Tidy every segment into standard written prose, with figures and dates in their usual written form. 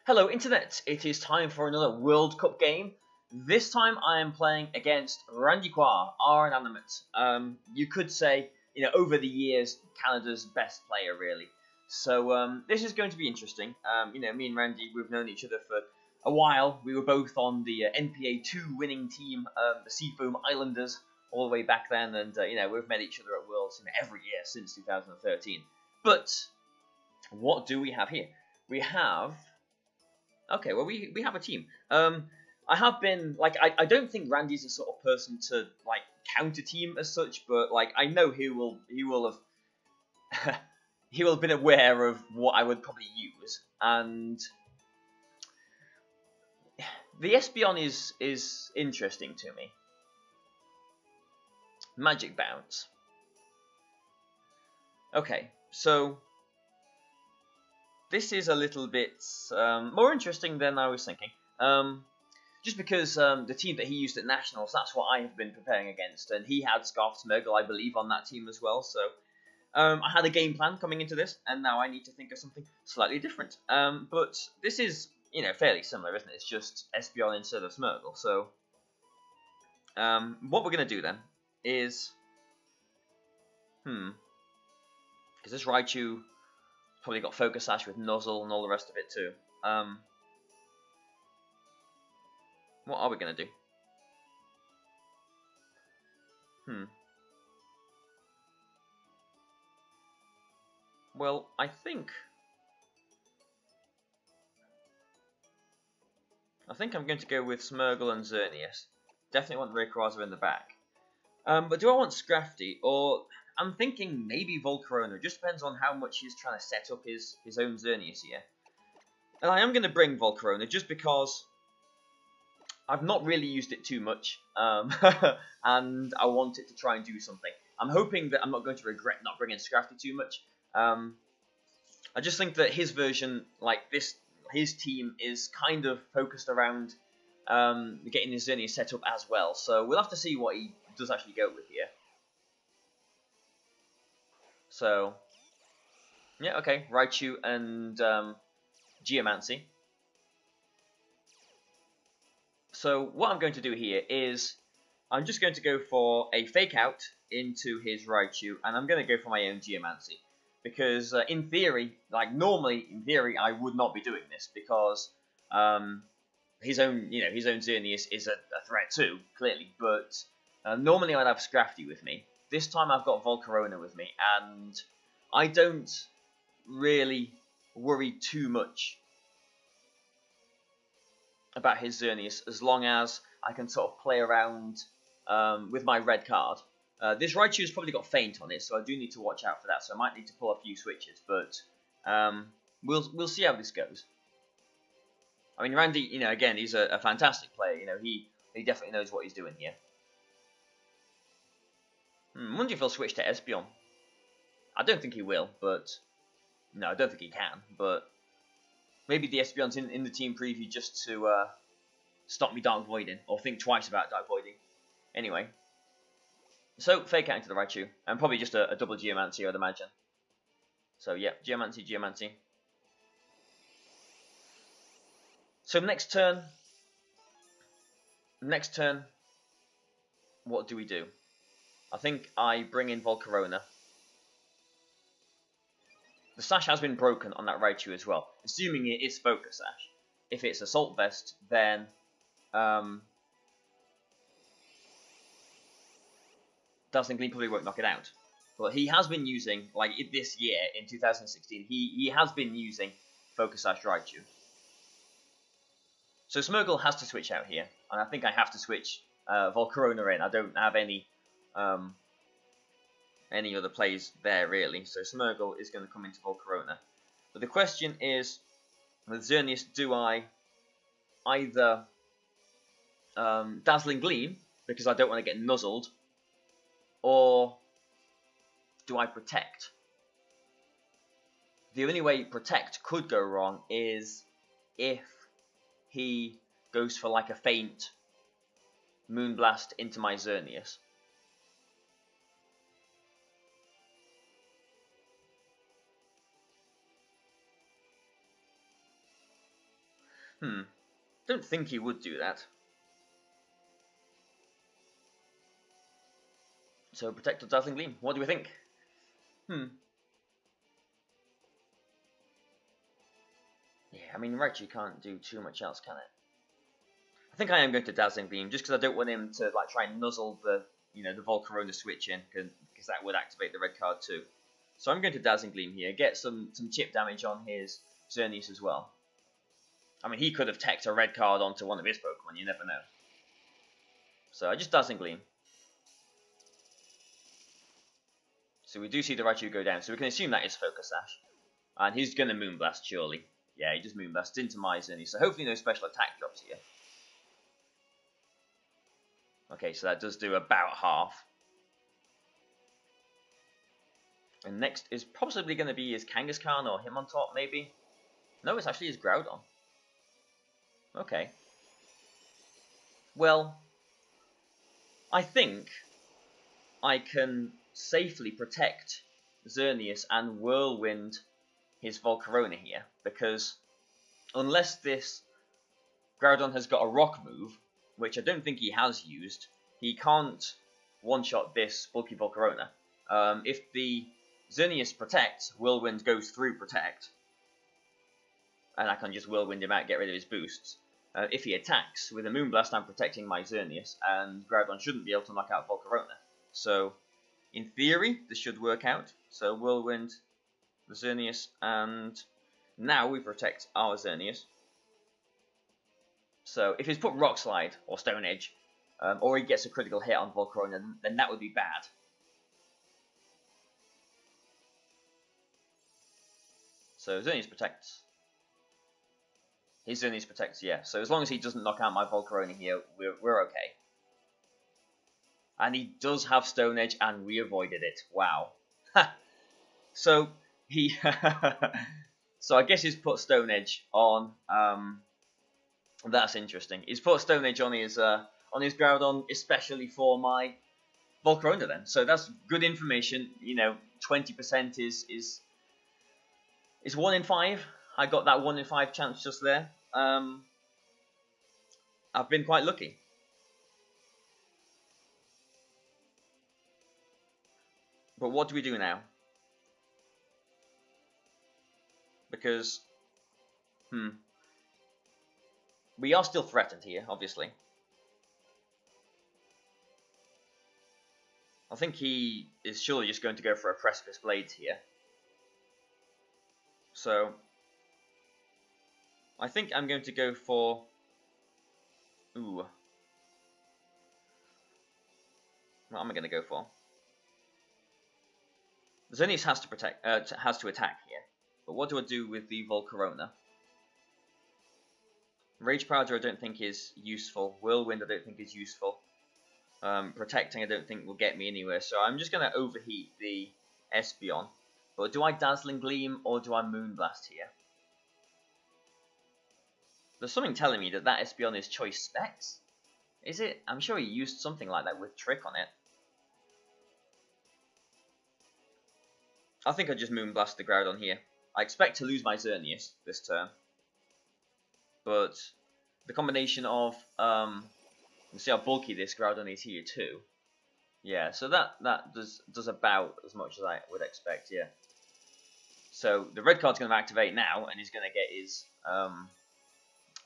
Hello Internet, it is time for another World Cup game. This time I am playing against Randy our Inanimate. You could say, over the years, Canada's best player really. So this is going to be interesting. Me and Randy, we've known each other for a while. We were both on the NPA 2 winning team, the Seafoam Islanders, all the way back then. And, we've met each other at Worlds every year since 2013. But what do we have here? We have... Okay, well, we have a team. I have been, I don't think Randy's the sort of person to, counter team as such, but, I know he will have, he will have been aware of what I would probably use, and the Espeon is interesting to me. Magic Bounce. Okay, so... this is a little bit more interesting than I was thinking. Just because the team that he used at Nationals, that's what I have been preparing against. And he had Scarf Smirgle, I believe, on that team as well. So I had a game plan coming into this, and now I need to think of something slightly different. But this is, fairly similar, isn't it? It's just Espeon instead of Smirgle. So what we're going to do then is... because this Raichu... probably got Focus Sash with Nuzzle and all the rest of it too. What are we going to do? Well, I think I'm going to go with Smirgle and Xerneas. Definitely want Rayquaza in the back. But do I want Scrafty, or... I'm thinking maybe Volcarona. It just depends on how much he's trying to set up his own Xerneas here. And I am going to bring Volcarona just because I've not really used it too much. And I want it to try and do something. I'm hoping that I'm not going to regret not bringing Scrafty too much. I just think that his version, his team is kind of focused around getting his Xerneas set up as well. So we'll have to see what he does actually go with here. So, yeah, okay, Raichu and Geomancy. So what I'm going to do here is I'm just going to go for a Fake Out into his Raichu, and I'm going to go for my own Geomancy. Because in theory, normally, in theory, I would not be doing this because his own Xerneas is a threat too, clearly. But normally I'd have Scrafty with me. This time I've got Volcarona with me, and I don't really worry too much about his Xerneas as long as I can sort of play around with my red card. This Raichu's probably got Feint on it, so I do need to watch out for that, so I might need to pull a few switches, but we'll see how this goes. I mean, Randy, again, he's a fantastic player. He definitely knows what he's doing here. I wonder if he'll switch to Espeon. I don't think he will, but... No, I don't think he can, but... maybe the Espeon's in the team preview just to stop me Dark Voiding, or think twice about Dark Voiding. Anyway. So, Fake Out into the Raichu, and probably just a double Geomancy, I'd imagine. So, yeah, Geomancy. So, next turn, what do we do? I think I bring in Volcarona. The Sash has been broken on that Raichu as well, assuming it is Focus Sash. If it's Assault Vest, then Dazzling Gleam probably won't knock it out. But he has been using, this year, in 2016, he has been using Focus Sash Raichu. So Smirgle has to switch out here, and I think I have to switch Volcarona in. I don't have any other plays there really, so Smirgle is going to come into Volcarona. But the question is, with Xerneas, do I either Dazzling Gleam, because I don't want to get nuzzled, or do I Protect? The only way Protect could go wrong is if he goes for a feint Moonblast into my Xerneas. Don't think he would do that. So Protect or Dazzling Gleam. What do we think? Yeah, I mean, Raichu can't do too much else, can it? I think I am going to Dazzling Gleam, just because I don't want him to like try and nuzzle the, the Volcarona switch in, because that would activate the red card too. So I'm going to Dazzling Gleam here, get some chip damage on his Xerneas as well. I mean, he could have teched a red card onto one of his Pokemon, you never know. So I just Dazzling Gleam. So we do see the Raichu go down, so we can assume that is Focus Sash. And he's going to Moonblast, surely. Yeah, he just Moonblasts into my Xerneas, so hopefully no special attack drops here. Okay, so that does do about half. And next is possibly going to be his Kangaskhan or him on top, maybe? No, it's actually his Groudon. Okay. Well, I think I can safely protect Xerneas and Whirlwind his Volcarona here, because unless this Groudon has got a rock move, which I don't think he has used, he can't one-shot this bulky Volcarona. If the Xerneas protects, Whirlwind goes through Protect, and I can just Whirlwind him out, get rid of his boosts. If he attacks with a Moonblast, I'm protecting my Xerneas, and Groudon shouldn't be able to knock out Volcarona. So, in theory, this should work out. So, Whirlwind, the Xerneas, and now we protect our Xerneas. So, if he's put Rock Slide, or Stone Edge, or he gets a critical hit on Volcarona, then that would be bad. So, Xerneas protects. His Xerneas protects, yeah. So as long as he doesn't knock out my Volcarona here, we're okay. And he does have Stone Edge, and we avoided it. Wow. So he, so I guess he's put Stone Edge on. That's interesting. He's put Stone Edge on his Groudon, especially for my Volcarona. Then, so that's good information. 20% is 1 in 5. I got that 1 in 5 chance just there. I've been quite lucky. But what do we do now? Because, we are still threatened here, obviously. I think he is surely just going to go for a Precipice Blades here. So, I think I'm going to go for... Ooh. What am I going to go for? Xerneas has to protect, has to attack here. But what do I do with the Volcarona? Rage Powder I don't think is useful. Whirlwind I don't think is useful. Protecting I don't think will get me anywhere. So I'm just going to overheat the Espeon. But do I Dazzling Gleam or do I Moonblast here? There's something telling me that Espeon is Choice Specs. Is it? I'm sure he used something like that with Trick on it. I think I just Moonblast the Groudon here. I expect to lose my Xerneas this turn. But the combination of... you see how bulky this Groudon is here too. Yeah, so that does about as much as I would expect, yeah. So the red card's going to activate now, and he's going to get his...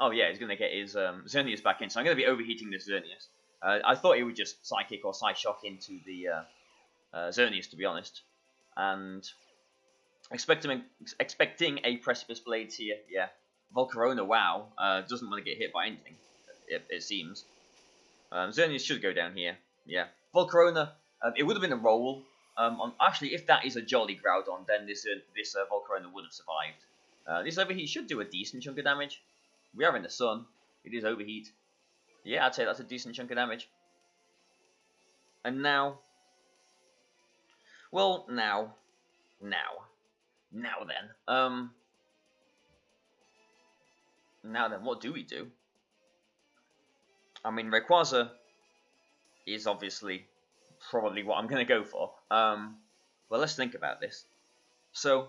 oh yeah, he's going to get his Xerneas back in. So I'm going to be overheating this Xerneas. I thought he would just Psychic or Psyshock into the Xerneas, to be honest. And expecting a Precipice Blades here, yeah. Volcarona, wow, doesn't want to get hit by anything, it seems. Xerneas should go down here, yeah. Volcarona, it would have been a roll. Actually, if that is a Jolly Groudon, then this Volcarona would have survived. This Overheat should do a decent chunk of damage. We are in the sun. It is Overheat. Yeah, I'd say that's a decent chunk of damage. And now... Well, now then. Now then, what do we do? I mean, Rayquaza is obviously probably what I'm going to go for. Well, let's think about this. So,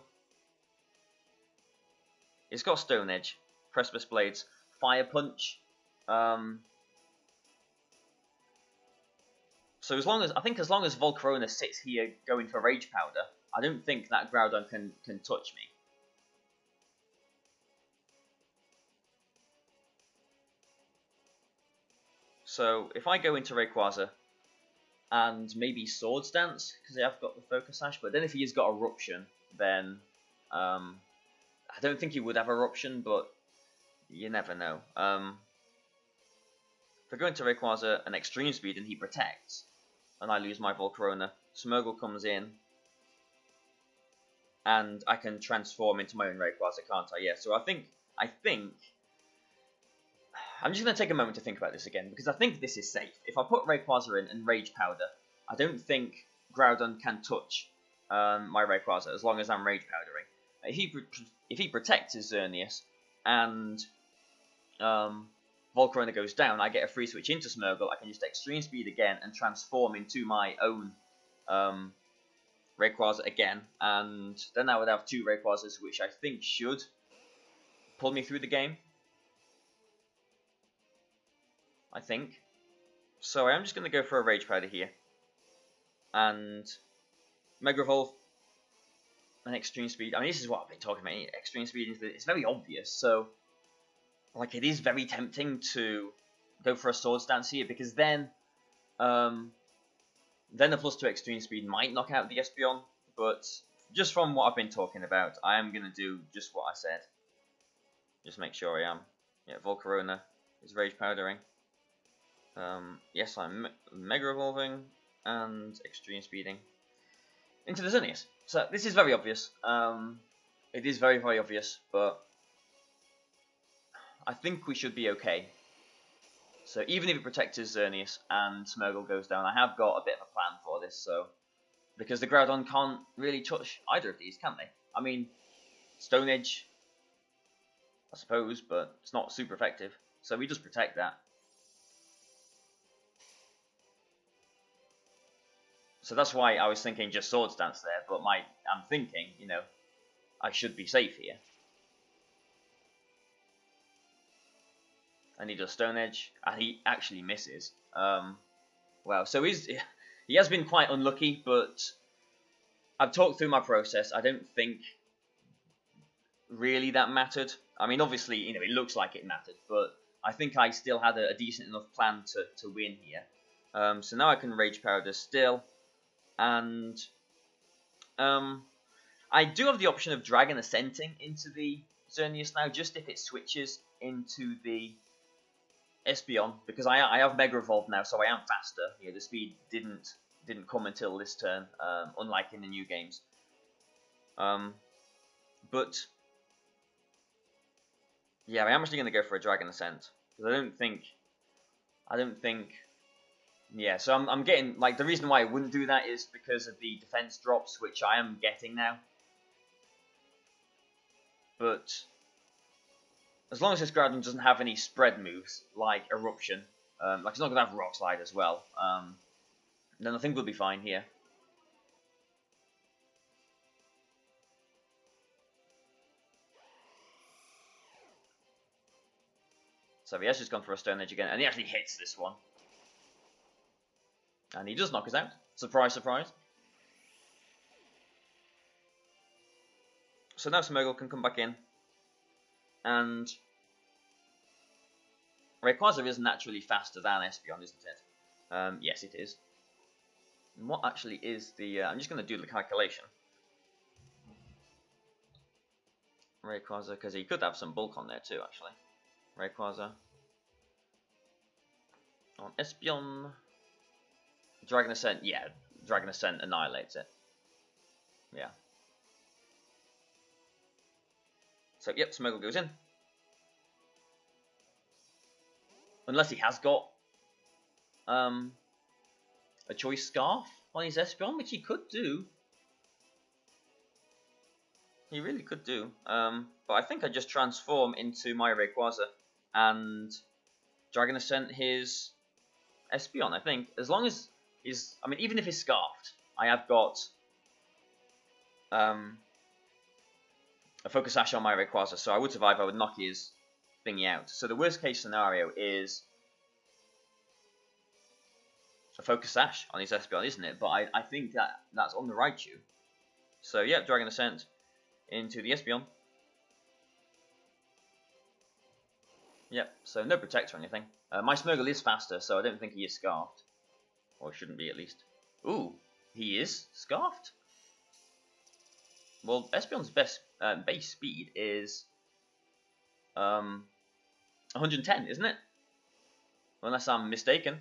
it's got Stone Edge, Precipice Blades, Fire Punch. So as long as Volcarona sits here going for Rage Powder, I don't think that Groudon can touch me. So if I go into Rayquaza and maybe Swords Dance, because I have got the Focus Sash, but then if he's got Eruption, then I don't think he would have Eruption, but you never know. If I go into Rayquaza and Extreme Speed and he protects, and I lose my Volcarona, Smeargle comes in, and I can transform into my own Rayquaza, can't I? Yeah, so I think I'm just going to take a moment to think about this again, because I think this is safe. If I put Rayquaza in and Rage Powder, I don't think Groudon can touch my Rayquaza as long as I'm Rage Powdering. If he protects his Xerneas and Volcarona goes down, I get a free switch into Smeargle. I can just Extreme Speed again and transform into my own Rayquaza again, and then I would have two Rayquazas, which I think should pull me through the game. I think. So I am just going to go for a Rage Powder here. And Mega Evolve and Extreme Speed. I mean, this is what I've been talking about. Extreme Speed, it's very obvious. So, like, it is very tempting to go for a Swords Dance here, because then the +2 Extreme Speed might knock out the Espeon. But just from what I've been talking about, I am going to do just what I said. Just make sure I am. Yeah, Volcarona is Rage Powdering. Yes, I'm Mega Evolving and Extreme Speeding into the Xerneas. So this is very obvious. It is very, very obvious, but I think we should be okay. So even if it protects his Xerneas and Smeargle goes down, I have got a bit of a plan for this. So because the Groudon can't really touch either of these, can they? I mean, Stone Edge, I suppose, but it's not super effective. So we just protect that. So that's why I was thinking just Swords Dance there, but I'm thinking, you know, I should be safe here. And he does Stone Edge, and he actually misses. Wow, so he has been quite unlucky, but I've talked through my process. I don't think really that mattered. I mean, obviously, you know, it looks like it mattered, but I think I still had a decent enough plan to win here. So now I can Rage Powder still. And I do have the option of Dragon Ascenting into the Xerneas now, just if it switches into the Espeon, because I have Mega Evolved now, so I am faster. Yeah, the speed didn't come until this turn, unlike in the new games. But yeah, I am actually going to go for a Dragon Ascent, because I don't think. Yeah, so I'm getting, like, the reason why I wouldn't do that is because of the defense drops, which I am getting now. But as long as this Groudon doesn't have any spread moves, like Eruption, like it's not going to have Rock Slide as well, then I think we'll be fine here. So he has just gone for a Stone Edge again, and he actually hits this one. And he does knock us out. Surprise, surprise. So now Smeargle can come back in. And Rayquaza is naturally faster than Espeon, isn't it? Yes, it is. And what actually is the... I'm just going to do the calculation. Rayquaza, because he could have some bulk on there too, actually. Rayquaza. On Espeon... Dragon Ascent, yeah, Dragon Ascent annihilates it. Yeah. So, yep, Smeargle goes in. Unless he has got a Choice Scarf on his Espeon, which he could do. He really could do. But I think I just transform into my Rayquaza and Dragon Ascent his Espeon, I think. As long as... I mean, even if he's Scarfed, I have got a Focus Sash on my Rayquaza, so I would survive. I would knock his thingy out. So the worst case scenario is a Focus Sash on his Espeon, isn't it? But I think that's on the Raichu. So yeah, Dragon Ascent into the Espeon. Yep, so no Protect or anything. My Smeargle is faster, so I don't think he is Scarfed. Or shouldn't be, at least. Ooh, he is Scarfed? Well, Espeon's base speed is 110, isn't it? Unless I'm mistaken.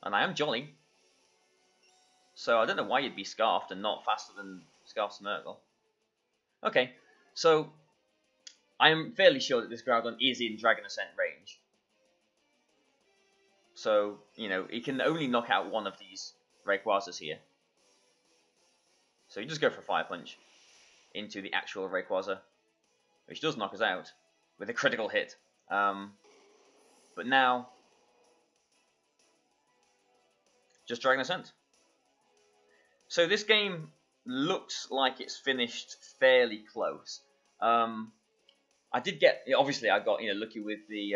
And I am Jolly. So I don't know why you'd be Scarfed and not faster than Scarfed Smeargle. Okay, so I am fairly sure that this Groudon is in Dragon Ascent range. So, you know, he can only knock out one of these Rayquazas here. So you just go for Fire Punch into the actual Rayquaza, which does knock us out with a critical hit. But now, just Dragon Ascent. So this game looks like it's finished fairly close. I did get, obviously I got, lucky with the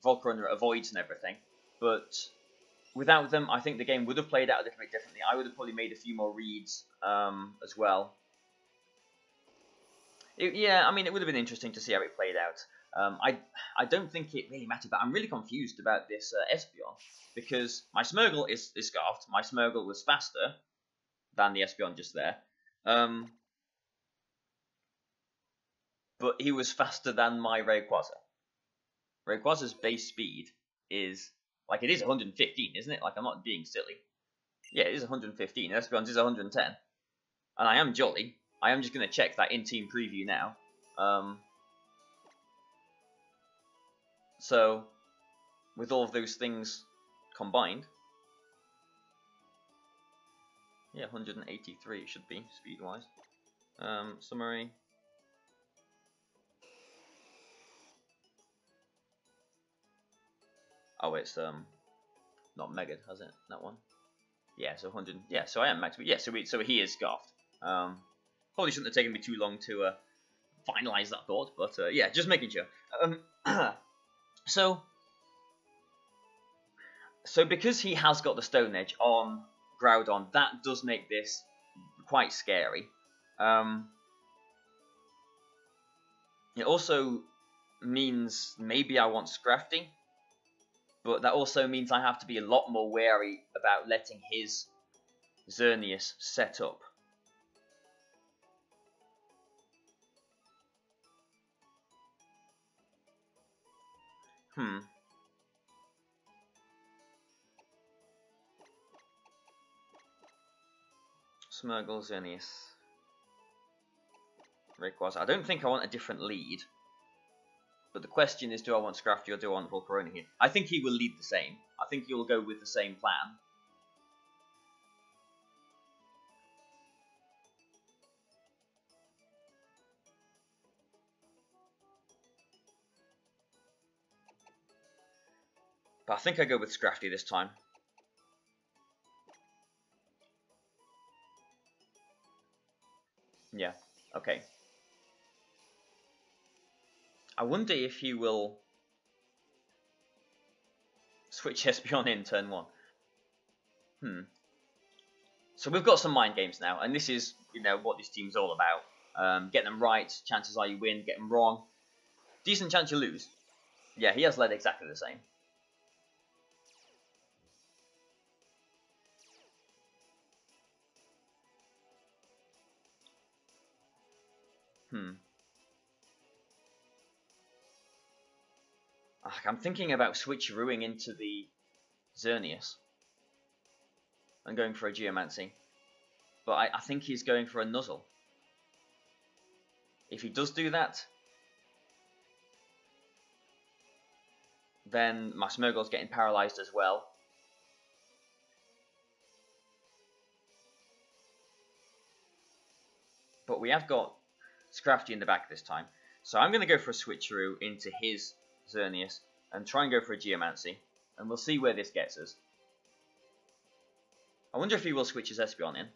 Volcarona avoids and everything, but without them, I think the game would have played out a little bit differently. I would have probably made a few more reads as well. Yeah, I mean, it would have been interesting to see how it played out. I don't think it really mattered, but I'm really confused about this Espeon, because my Smeargle is Scarfed. My Smeargle was faster than the Espeon just there. But he was faster than my Rayquaza. Rayquaza's base speed is, like, it is 115, isn't it? Like, I'm not being silly. Yeah, it is 115. Espeon's is 110. And I am Jolly. I am just going to check that in Team Preview now. So, with all of those things combined, yeah, 183 it should be, speed-wise. Summary. Oh, it's not Megad, has it? That one. Yeah, so 100. Yeah, so I am max. But yeah, so he is Scarfed. Probably shouldn't have taken me too long to finalize that thought, but yeah, just making sure. So because he has got the Stone Edge on Groudon, that does make this quite scary. It also means maybe I want Scrafty, but that also means I have to be a lot more wary about letting his Xerneas set up. Smeargle, Xerneas, Rayquaza. I don't think I want a different lead. But the question is, do I want Scrafty or do I want Volcarona here? I think he will lead the same. I think he will go with the same plan. But I think I go with Scrafty this time. Yeah, okay. I wonder if he will switch Espeon in turn 1. So we've got some mind games now, and this is, what this team's all about. Get them right, chances are you win. Get them wrong, decent chance you lose. Yeah, he has led exactly the same. I'm thinking about switcherooing into the Xerneas and going for a Geomancy. But I think he's going for a Nuzzle. If he does do that, then my Smeargle's getting paralysed as well. But we have got Scrafty in the back this time. So I'm going to go for a switcheroo into his Xerneas and try and go for a Geomancy. And we'll see where this gets us. I wonder if he will switch his Espeon in.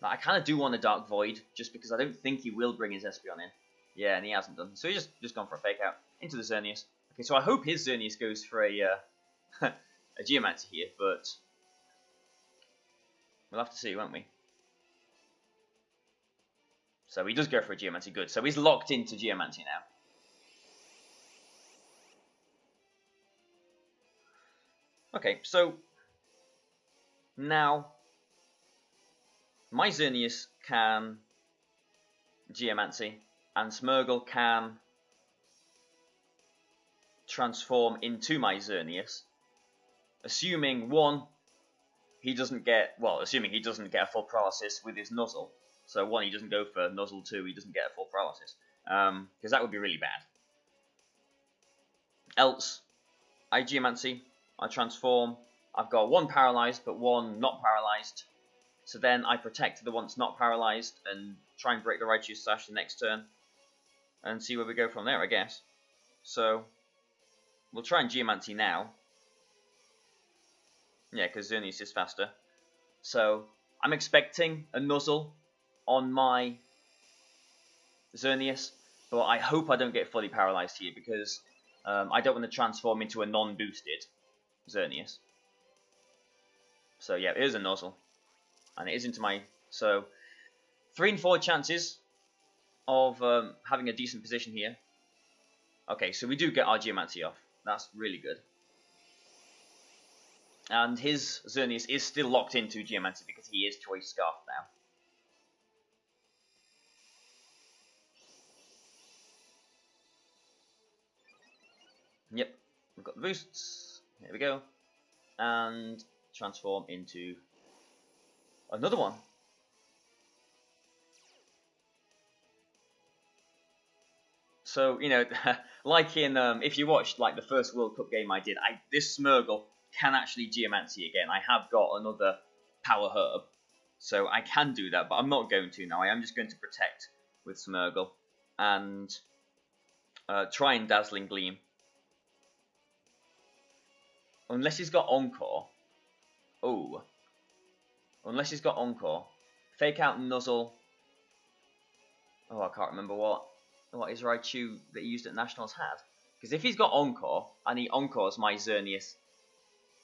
I kind of do want a Dark Void, just because I don't think he will bring his Espeon in. Yeah, and he hasn't done. So he's just gone for a Fake Out into the Xerneas. Okay, so I hope his Xerneas goes for a a Geomancy here, but we'll have to see, won't we? So he does go for a Geomancy, good. So he's locked into Geomancy now. Okay, so now my Xerneas can Geomancy, and Smeargle can transform into my Xerneas, assuming one, he doesn't get, well, assuming he doesn't get a full paralysis with his Nuzzle. So one, he doesn't go for Nuzzle, two, he doesn't get a full paralysis, because that would be really bad. Else, I Geomancy, I transform, I've got one paralyzed, but one not paralyzed. So then I protect the one that's not paralyzed and try and break the Raichu's Sash the next turn. And see where we go from there, I guess. So, we'll try and Geomancy now. Yeah, because Xerneas is faster. So, I'm expecting a Nuzzle on my Xerneas. But I hope I don't get fully paralyzed here, because I don't want to transform into a non-boosted Xerneas. So yeah, it is a Nuzzle. And it is into my... So, 3 and 4 chances of having a decent position here. Okay, so we do get our Geomancy off. That's really good. And his Xerneas is still locked into Geomancy because he is Choice Scarf now. Yep, we've got the boosts. Here we go. And transform into another one. So, you know, like in, if you watched like the first World Cup game I did, this Smeargle can actually Geomancy again. I have got another Power Herb, so I can do that, but I'm not going to now. I am just going to protect with Smeargle and try and Dazzling Gleam. Unless he's got Encore. Oh. Unless he's got Encore. Fake Out Nuzzle. Oh, I can't remember what his Raichu that he used at Nationals had. Because if he's got Encore, and he Encores my Xerneas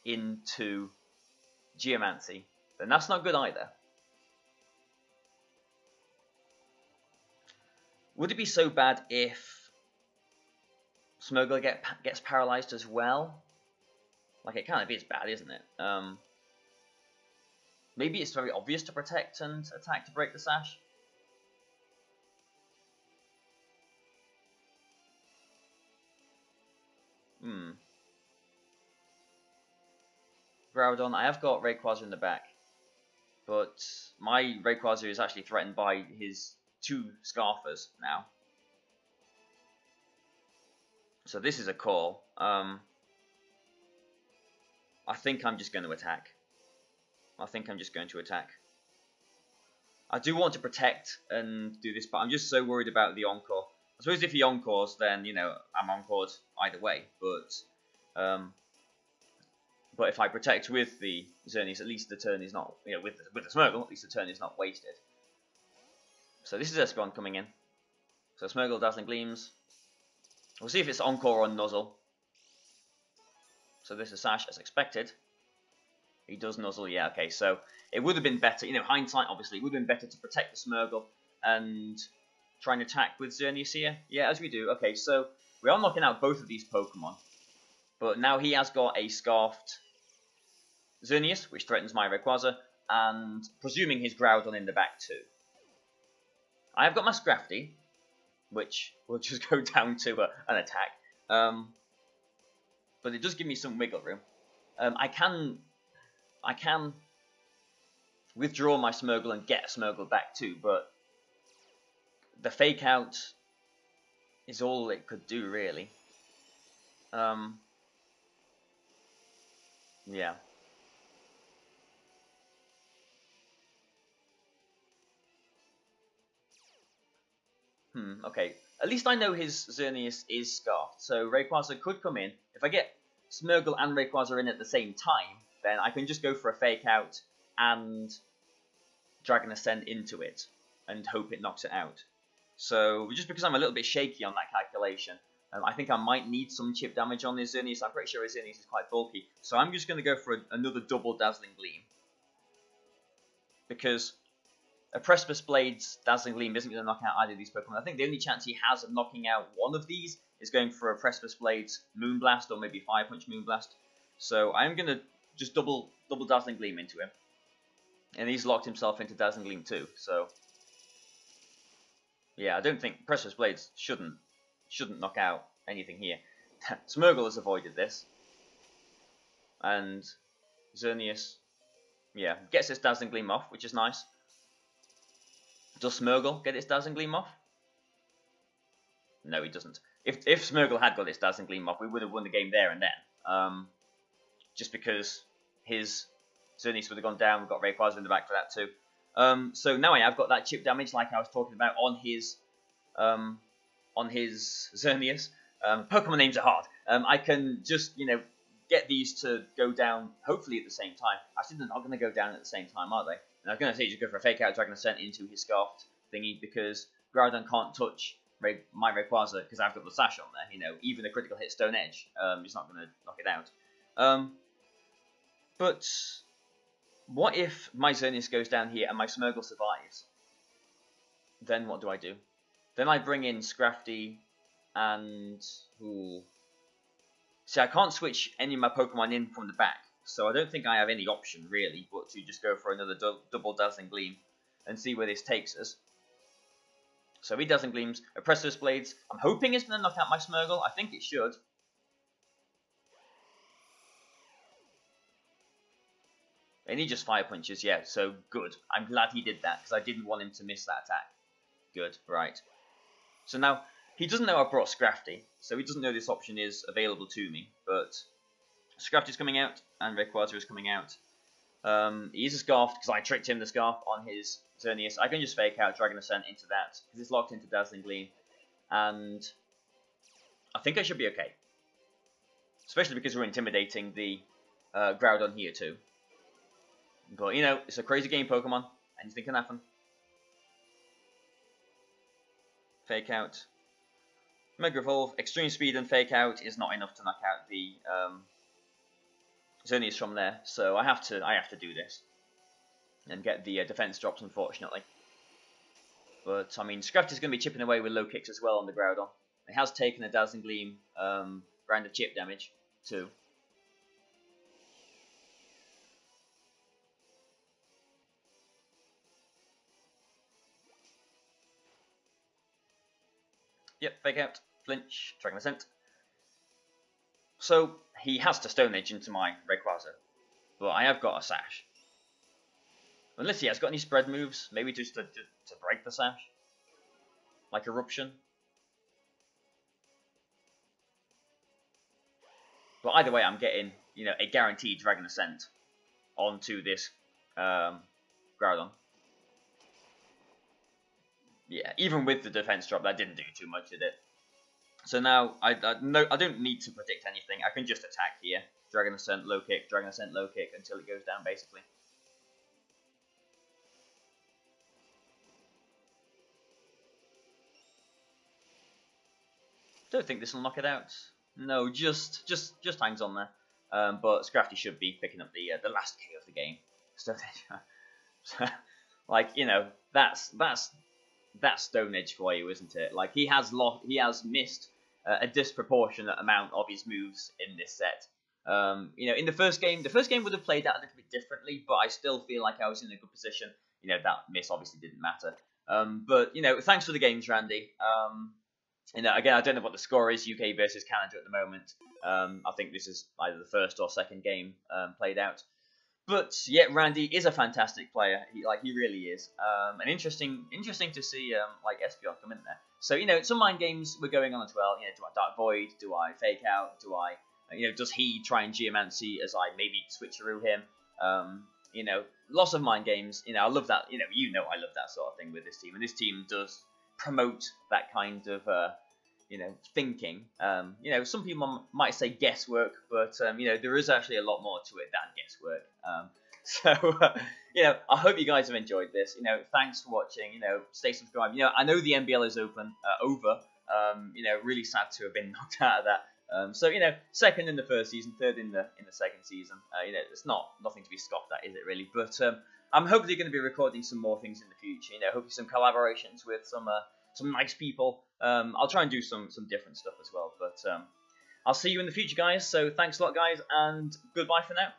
into Geomancy, then that's not good either. Would it be so bad if Smeargle gets paralyzed as well? Like, it kind of is bad, isn't it? Maybe it's very obvious to protect and attack to break the Sash. Groudon, I have got Rayquaza in the back, but my Rayquaza is actually threatened by his 2 Scarfers now. So this is a call. I think I'm just going to attack. I do want to protect and do this, but I'm just so worried about the Encore. I suppose if he Encores, then, you know, I'm Encored either way, but if I protect with the Xerneas, at least the turn is not, you know, with the Smeargle, at least the turn is not wasted. So this is Espeon coming in. So Smeargle, Dazzling Gleams. We'll see if it's Encore or Nuzzle. So this is Sash as expected. He does Nuzzle, yeah, okay. So it would have been better, you know, hindsight obviously, it would have been better to protect the Smeargle and try and attack with Xerneas here. Yeah, as we do. Okay, so we are knocking out both of these Pokemon. But now he has got a Scarfed Xerneas, which threatens my Rayquaza, and presuming his Groudon in the back too. I have got my Scrafty, which will just go down to an attack. But it does give me some wiggle room. I can withdraw my Smeargle and get a Smeargle back too, but the Fake Out is all it could do, really. Yeah. Okay. At least I know his Xerneas is Scarfed, so Rayquaza could come in. If I get Smeargle and Rayquaza in at the same time, then I can just go for a Fake Out and Dragon Ascent into it and hope it knocks it out. So just because I'm a little bit shaky on that calculation, I think I might need some chip damage on this Xerneas. I'm pretty sure his Xerneas is quite bulky. So I'm just going to go for another double Dazzling Gleam. Because a Precipice Blade's Dazzling Gleam isn't going to knock out either of these Pokemon. I think the only chance he has of knocking out one of these is going for a Precipice Blade's Moonblast or maybe Fire Punch Moonblast. So I'm going to just double Dazzling Gleam into him. And he's locked himself into Dazzling Gleam too. So yeah, I don't think Precipice Blades shouldn't knock out anything here. Smeargle has avoided this. And Xerneas, yeah, gets its Dazzling Gleam off, which is nice. Does Smeargle get its Dazzling Gleam off? No, he doesn't. If Smeargle had got its Dazzling Gleam off, we would have won the game there and then. Just because his Xerneas would have gone down. We've got Rayquaza in the back for that too. So now I have got that chip damage like I was talking about on his Xerneas. Pokemon names are hard. I can just, get these to go down, hopefully at the same time. Actually, they're not going to go down at the same time, are they? And I was going to say just go for a Fake Out Dragon Ascent into his Scarfed thingy, because Groudon can't touch my Rayquaza because I've got the Sash on there. Even a critical hit Stone Edge is not going to knock it out. But what if my Xerneas goes down here and my Smeargle survives? Then what do I do? Then I bring in Scrafty and... Ooh. See, I can't switch any of my Pokemon in from the back, so I don't think I have any option, really, but to just go for another double Dazzling Gleam and see where this takes us. So he Dazzling Gleams, a Precipice Blades. I'm hoping it's going to knock out my Smeargle. I think it should. And he just Fire Punches, yeah, so good. I'm glad he did that, because I didn't want him to miss that attack. Good, right. So now, he doesn't know I've brought Scrafty, so he doesn't know this option is available to me, but Scrafty's coming out, and Rayquaza is coming out. He is a Scarf, because I tricked him the Scarf on his Xerneas. I can just Fake Out Dragon Ascent into that, because it's locked into Dazzling Gleam, and I think I should be okay. Especially because we're intimidating the Groudon here too. But, it's a crazy game, Pokemon. Anything can happen. Fake Out. Mega Evolve. Extreme Speed and Fake Out is not enough to knock out the Xerneas from there. So I have to do this. And get the defense drops, unfortunately. But, I mean, Scrafty's going to be chipping away with low kicks as well on the Groudon. It has taken a Dazzling Gleam round of chip damage, too. Yep, Fake Out, Flinch, Dragon Ascent. So, he has to Stone Edge into my Rayquaza. But I have got a Sash. Unless he has got any spread moves, maybe just to break the Sash. Like Eruption. But either way, I'm getting, a guaranteed Dragon Ascent onto this Groudon. Yeah, even with the defense drop, that didn't do too much, did it? So now, I don't need to predict anything. I can just attack here. Dragon Ascent, low kick, Dragon Ascent, low kick, until it goes down, basically. Don't think this will knock it out. No, just hangs on there. But Scrafty should be picking up the last K of the game. Like, that's Stone Edge for you, isn't it? Like, he has missed a disproportionate amount of his moves in this set. In the first game would have played out a little bit differently, but I still feel like I was in a good position. That miss obviously didn't matter. But thanks for the games, Randy. Again, I don't know what the score is, UK versus Canada at the moment. I think this is either the first or second game played out. But yeah, Randy is a fantastic player. He really is. And interesting to see Espeon come in there. So some mind games were going on as well. Do I Dark Void? Do I Fake Out? Do I does he try and Geomancy as I maybe switcheroo him? Lots of mind games. I love that. I love that sort of thing with this team, and this team does promote that kind of thinking. Some people might say guesswork, but there is actually a lot more to it than guesswork. So, you know, I hope you guys have enjoyed this. You know, thanks for watching. You know, stay subscribed. You know, I know the NBL is over. You know, really sad to have been knocked out of that. So, you know, second in the first season, third in the second season. You know, it's nothing to be scoffed at, is it really? But I'm hopefully going to be recording some more things in the future. You know, hopefully some collaborations with some nice people. I'll try and do some different stuff as well. But I'll see you in the future, guys. So thanks a lot, guys, and goodbye for now.